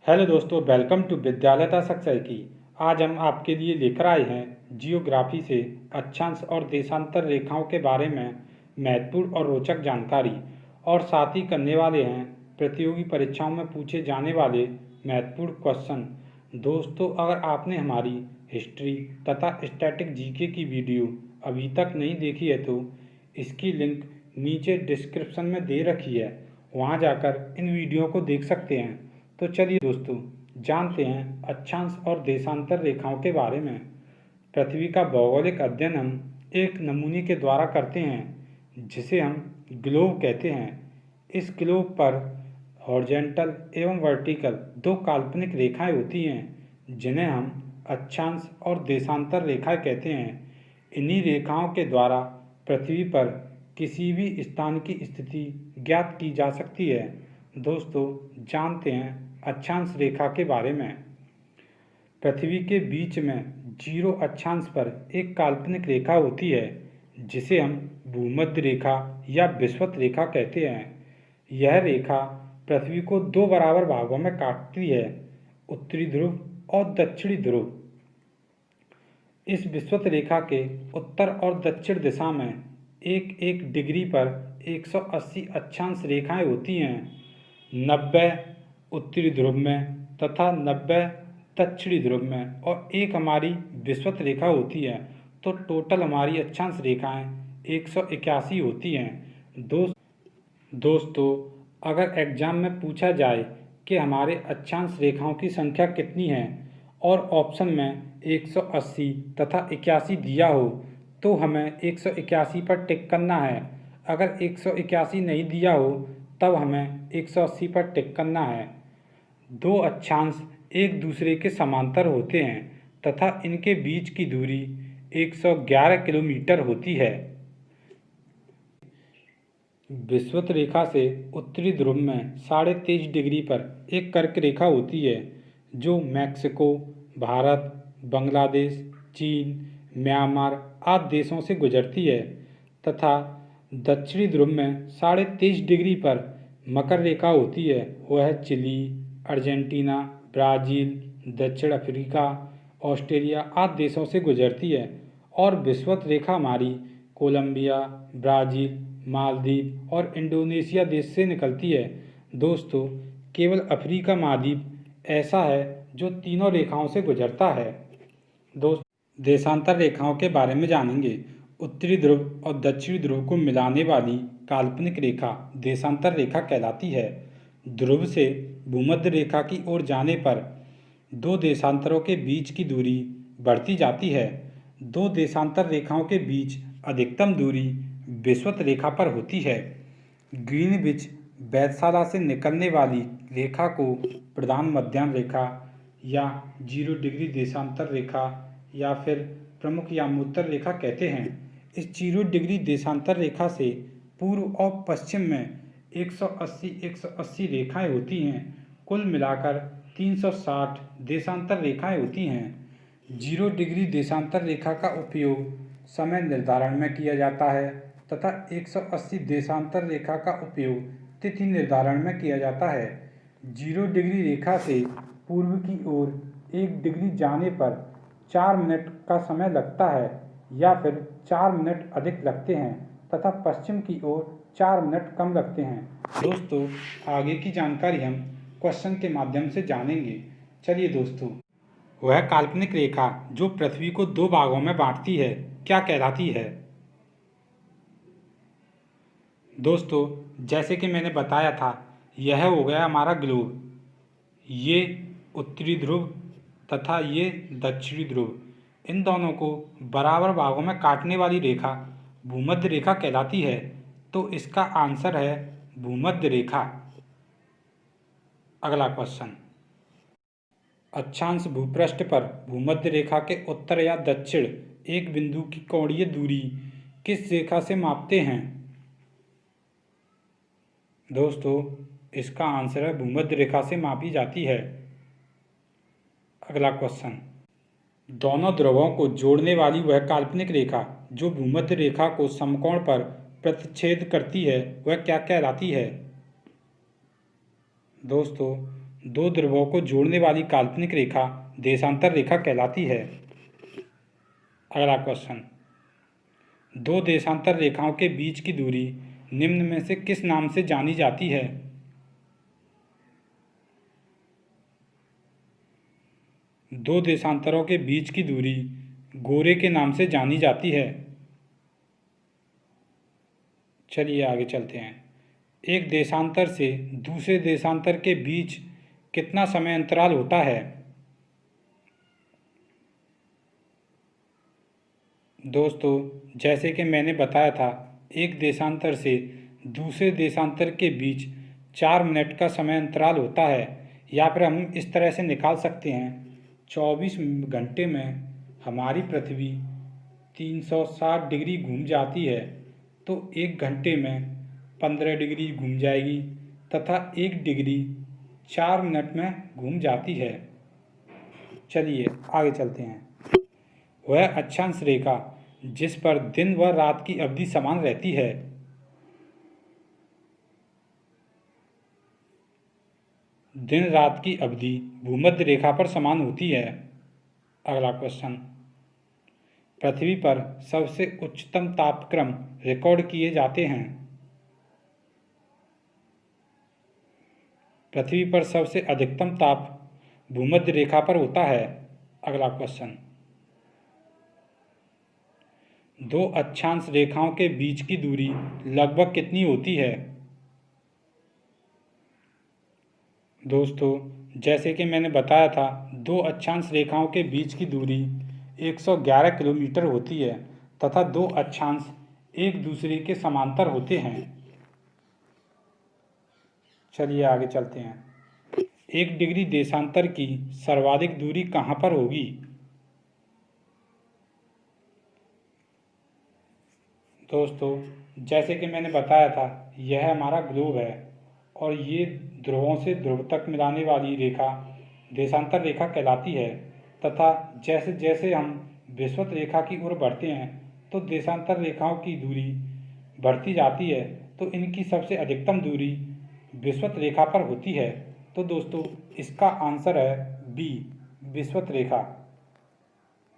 Hello दोस्तों, welcome to विद्यालयता success की। आज हम आपके लिए लेकर आए हैं जियोग्राफी से अक्षांश और देशांतर रेखाओं के बारे में महत्वपूर्ण और रोचक जानकारी, और साथ ही करने वाले हैं प्रतियोगी परीक्षाओं में पूछे जाने वाले महत्वपूर्ण क्वेश्चन। दोस्तों, अगर आपने हमारी हिस्ट्री तथा स्टैटिक जीके की वीडियो अभी तक नहीं देखी है तो इसकी लिंक नीचे डिस्क्रिप्शन में दे रखी है, वहाँ जाकर इन वीडियो को देख सकते हैं। तो चलिए दोस्तों, जानते हैं अक्षांश और देशांतर रेखाओं के बारे में। पृथ्वी का भौगोलिक अध्ययन हम एक नमूने के द्वारा करते हैं जिसे हम ग्लोब कहते हैं। इस ग्लोब पर हॉरिजॉन्टल एवं वर्टिकल दो काल्पनिक रेखाएं होती हैं जिन्हें हम अक्षांश और देशांतर रेखाएं कहते हैं। इन्हीं रेखाओं के द्वारा पृथ्वी पर किसी भी स्थान की स्थिति ज्ञात की जा सकती है। दोस्तों, जानते हैं अक्षांश रेखा के बारे में। पृथ्वी के बीच में जीरो अक्षांश पर एक काल्पनिक रेखा होती है जिसे हम भूमध्य रेखा या विषुवत रेखा कहते हैं। यह रेखा पृथ्वी को दो बराबर भागों में काटती है, उत्तरी ध्रुव और दक्षिणी ध्रुव। इस विषुवत रेखा के उत्तर और दक्षिण दिशा में एक एक डिग्री पर 180 अक्षांश रेखाएं होती हैं। 90 उत्तरी ध्रुव में तथा 90 दक्षिणी ध्रुव में, और एक हमारी विषुवत रेखा होती है। तो टोटल हमारी अक्षांश रेखाएं 181 होती हैं। दोस्तों, अगर एग्जाम में पूछा जाए कि हमारे अक्षांश रेखाओं की संख्या कितनी है और ऑप्शन में 180 तथा 81 दिया हो तो हमें 181 पर टिक करना है। अगर 181 नहीं दिया हो तब हमें 180 पर टिक करना है। दो अक्षांश एक दूसरे के समांतर होते हैं तथा इनके बीच की दूरी 111 किलोमीटर होती है। विषुवत रेखा से उत्तरी ध्रुव में 23.5 डिग्री पर एक कर्क रेखा होती है जो मैक्सिको, भारत, बांग्लादेश, चीन, म्यांमार आदि देशों से गुजरती है, तथा दक्षिणी ध्रुव में 23.5 डिग्री पर मकर रेखा होती है। वह चिली, अर्जेंटीना, ब्राज़ील, दक्षिण अफ्रीका, ऑस्ट्रेलिया आदि देशों से गुजरती है। और विषुवत रेखा हमारी कोलंबिया, ब्राज़ील, मालदीव और इंडोनेशिया देश से निकलती है। दोस्तों, केवल अफ्रीका महाद्वीप ऐसा है जो तीनों रेखाओं से गुजरता है। देशांतर रेखाओं के बारे में जानेंगे। उत्तरी ध्रुव और दक्षिणी ध्रुव को मिलाने वाली काल्पनिक रेखा देशांतर रेखा कहलाती है। ध्रुव से भूमध्य रेखा की ओर जाने पर दो देशांतरों के बीच की दूरी बढ़ती जाती है। दो देशांतर रेखाओं के बीच अधिकतम दूरी विषुवत रेखा पर होती है। ग्रीनविच वेधशाला से निकलने वाली रेखा को प्रधान मध्याह्न रेखा या 0 डिग्री देशांतर रेखा या फिर प्रमुख यामोत्तर रेखा कहते हैं। इस 0 डिग्री देशांतर रेखा से पूर्व और पश्चिम में 180 रेखाएं होती हैं। कुल मिलाकर 360 देशांतर रेखाएं होती हैं। 0 डिग्री देशांतर रेखा का उपयोग समय निर्धारण में किया जाता है तथा 180 देशांतर रेखा का उपयोग तिथि निर्धारण में किया जाता है। 0 डिग्री रेखा से पूर्व की ओर 1 डिग्री जाने पर 4 मिनट का समय लगता है या फिर 4 मिनट अधिक लगते हैं तथा पश्चिम की ओर 4 मिनट कम लगते हैं। दोस्तों, आगे की जानकारी हम क्वेश्चन के माध्यम से जानेंगे। चलिए दोस्तों, वह काल्पनिक रेखा जो पृथ्वी को दो भागों में बांटती है क्या कहलाती है? दोस्तों, जैसे कि मैंने बताया था, यह हो गया हमारा ग्लोब। ये उत्तरी ध्रुव तथा ये दक्षिणी ध्रुव, इन दोनों को बराबर भागों में काटने वाली रेखा भूमध्य रेखा कहलाती है। तो इसका आंसर है भूमध्य रेखा। अगला क्वेश्चन, अक्षांश भूपृष्ठ पर भूमध्य रेखा के उत्तर या दक्षिण एक बिंदु की कोणीय दूरी किस रेखा से मापते हैं? दोस्तों, इसका आंसर है भूमध्य रेखा से मापी जाती है। अगला क्वेश्चन, दोनों ध्रुवों को जोड़ने वाली वह काल्पनिक रेखा जो भूमध्य रेखा को समकोण पर प्रतिच्छेद करती है वह क्या कहलाती है? दोस्तों, दो ध्रुवों को जोड़ने वाली काल्पनिक रेखा देशांतर रेखा कहलाती है। अगला क्वेश्चन, दो देशांतर रेखाओं के बीच की दूरी निम्न में से किस नाम से जानी जाती है? दो देशांतरों के बीच की दूरी गोरे के नाम से जानी जाती है। चलिए आगे चलते हैं। एक देशांतर से दूसरे देशांतर के बीच कितना समय अंतराल होता है? दोस्तों, जैसे कि मैंने बताया था, एक देशांतर से दूसरे देशांतर के बीच 4 मिनट का समय अंतराल होता है। या फिर हम इस तरह से निकाल सकते हैं, 24 घंटे में हमारी पृथ्वी 360 डिग्री घूम जाती है, तो 1 घंटे में 15 डिग्री घूम जाएगी तथा 1 डिग्री 4 मिनट में घूम जाती है। चलिए आगे चलते हैं। वह अक्षांश रेखा जिस पर दिन व रात की अवधि समान रहती है। दिन रात की अवधि भूमध्य रेखा पर समान होती है। अगला क्वेश्चन, पृथ्वी पर सबसे उच्चतम तापक्रम रिकॉर्ड किए जाते हैं। पृथ्वी पर सबसे अधिकतम ताप भूमध्य रेखा पर होता है। अगला क्वेश्चन, दो अक्षांश रेखाओं के बीच की दूरी लगभग कितनी होती है? दोस्तों, जैसे कि मैंने बताया था, दो अक्षांश रेखाओं के बीच की दूरी 111 किलोमीटर होती है तथा दो अक्षांश एक दूसरे के समांतर होते हैं। चलिए आगे चलते हैं। 1 डिग्री देशांतर की सर्वाधिक दूरी कहाँ पर होगी? दोस्तों, जैसे कि मैंने बताया था, यह हमारा ग्लोब है और ये ध्रुवों से ध्रुव तक मिलाने वाली रेखा देशांतर रेखा कहलाती है तथा जैसे जैसे हम विषुवत रेखा की ओर बढ़ते हैं तो देशांतर रेखाओं की दूरी बढ़ती जाती है, तो इनकी सबसे अधिकतम दूरी विषुवत रेखा पर होती है। तो दोस्तों, इसका आंसर है बी, विषुवत रेखा।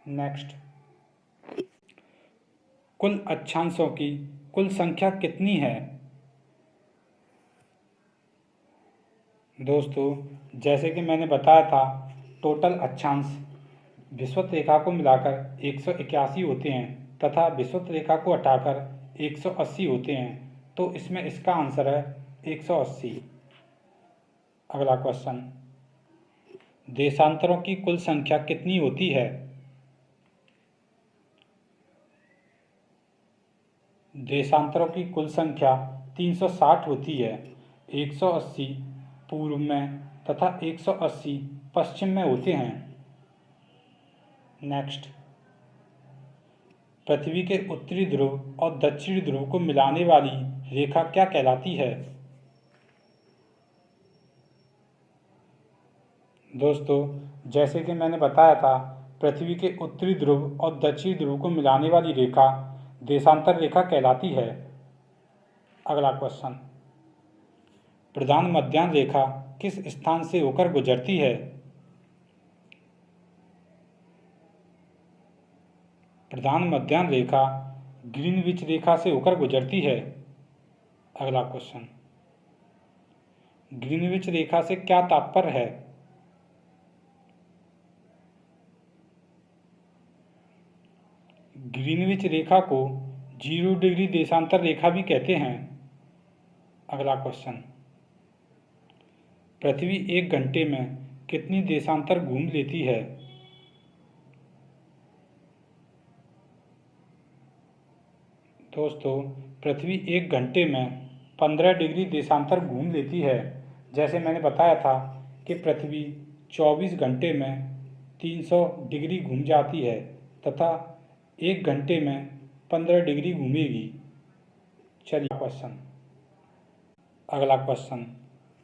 नेक्स्ट, कुल अक्षांशों की कुल संख्या कितनी है? दोस्तों, जैसे कि मैंने बताया था, टोटल अक्षांश विषुवत रेखा को मिलाकर 181 होते हैं तथा विषुवत रेखा को हटाकर 180 होते हैं, तो इसमें इसका आंसर है 180। अगला क्वेश्चन, देशांतरों की कुल संख्या कितनी होती है? देशांतरों की कुल संख्या 360 होती है। 180 पूर्व में तथा 180 पश्चिम में होते हैं। नेक्स्ट, पृथ्वी के उत्तरी ध्रुव और दक्षिणी ध्रुव को मिलाने वाली रेखा क्या कहलाती है? दोस्तों, जैसे कि मैंने बताया था, पृथ्वी के उत्तरी ध्रुव और दक्षिणी ध्रुव को मिलाने वाली रेखा देशांतर रेखा कहलाती है। अगला क्वेश्चन, प्रधान मध्याह्न रेखा किस स्थान से होकर गुजरती है? प्रधान मध्याह्न रेखा ग्रीनविच रेखा से होकर गुजरती है। अगला क्वेश्चन, ग्रीनविच रेखा से क्या तात्पर्य है? ग्रीनविच रेखा को 0 डिग्री देशांतर रेखा भी कहते हैं। अगला क्वेश्चन, पृथ्वी 1 घंटे में कितनी देशांतर घूम लेती है? दोस्तों, पृथ्वी 1 घंटे में 15 डिग्री देशांतर घूम लेती है। जैसे मैंने बताया था कि पृथ्वी 24 घंटे में 300 डिग्री घूम जाती है तथा 1 घंटे में 15 डिग्री घूमेगी। चलिए क्वेश्चन, अगला क्वेश्चन,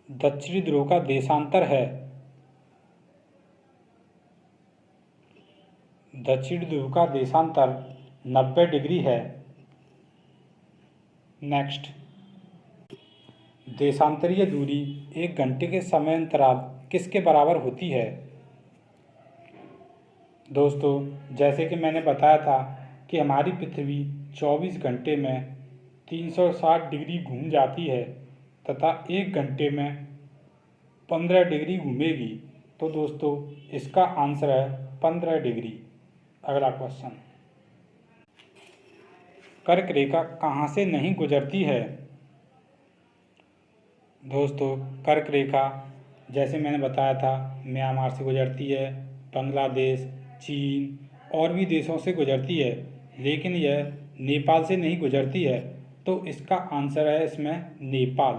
दक्षिणी ध्रुव का देशांतर है। दक्षिणी ध्रुव का देशांतर 90 डिग्री है। नेक्स्ट, देशांतरीय दूरी 1 घंटे के समय अंतराल किसके बराबर होती है? दोस्तों, जैसे कि मैंने बताया था कि हमारी पृथ्वी 24 घंटे में 360 डिग्री घूम जाती है तथा 1 घंटे में 15 डिग्री घूमेगी। तो दोस्तों, इसका आंसर है 15 डिग्री। अगला क्वेश्चन, कर्क रेखा कहाँ से नहीं गुजरती है? दोस्तों, कर्क रेखा जैसे मैंने बताया था म्यांमार से गुजरती है, बांग्लादेश, चीन और भी देशों से गुजरती है, लेकिन यह नेपाल से नहीं गुजरती है। तो इसका आंसर है इसमें नेपाल।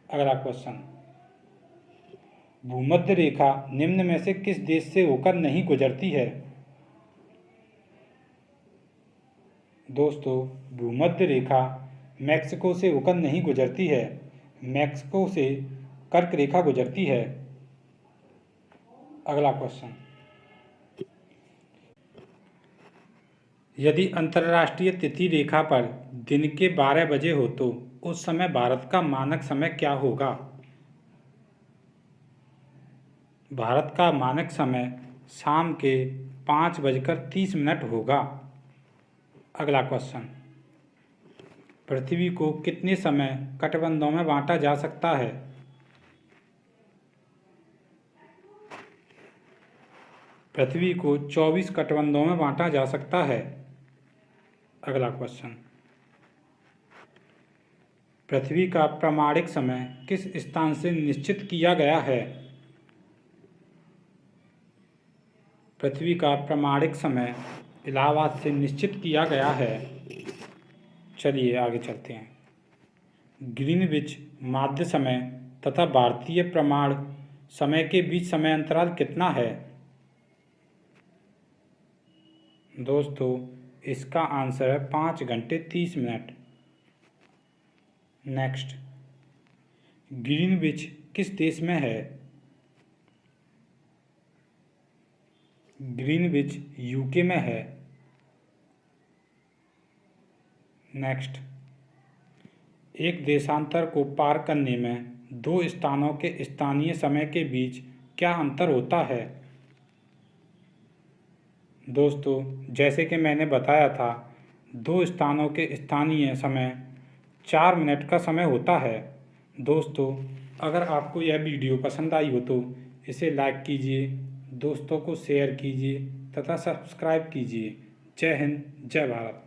अगला क्वेश्चन, भूमध्य रेखा निम्न में से किस देश से होकर नहीं गुजरती है? दोस्तों, भूमध्य रेखा मैक्सिको से होकर नहीं गुजरती है। मैक्सिको से कर्क रेखा गुजरती है। अगला क्वेश्चन, यदि अंतर्राष्ट्रीय तिथि रेखा पर दिन के 12 बजे हो तो उस समय भारत का मानक समय क्या होगा? भारत का मानक समय शाम के 5:30 होगा। अगला क्वेश्चन, पृथ्वी को कितने समय कटबंधों में बांटा जा सकता है? पृथ्वी को 24 कटबंधों में बांटा जा सकता है। अगला क्वेश्चन, पृथ्वी का प्रामाणिक समय किस स्थान से निश्चित किया गया है? पृथ्वी का प्रामाणिक समय इलाहाबाद से निश्चित किया गया है। चलिए आगे चलते हैं। ग्रीनविच माध्य समय तथा भारतीय प्रमाण समय के बीच समय अंतराल कितना है? दोस्तों, इसका आंसर है 5 घंटे 30 मिनट। नेक्स्ट, ग्रीनविच किस देश में है? ग्रीनविच यूके में है। नेक्स्ट, एक देशांतर को पार करने में दो स्थानों के स्थानीय समय के बीच क्या अंतर होता है? दोस्तों, जैसे कि मैंने बताया था, दो स्थानों के स्थानीय समय 4 मिनट का समय होता है। दोस्तों, अगर आपको यह वीडियो पसंद आई हो तो इसे लाइक कीजिए, दोस्तों को शेयर कीजिए तथा सब्सक्राइब कीजिए। जय हिंद, जय भारत।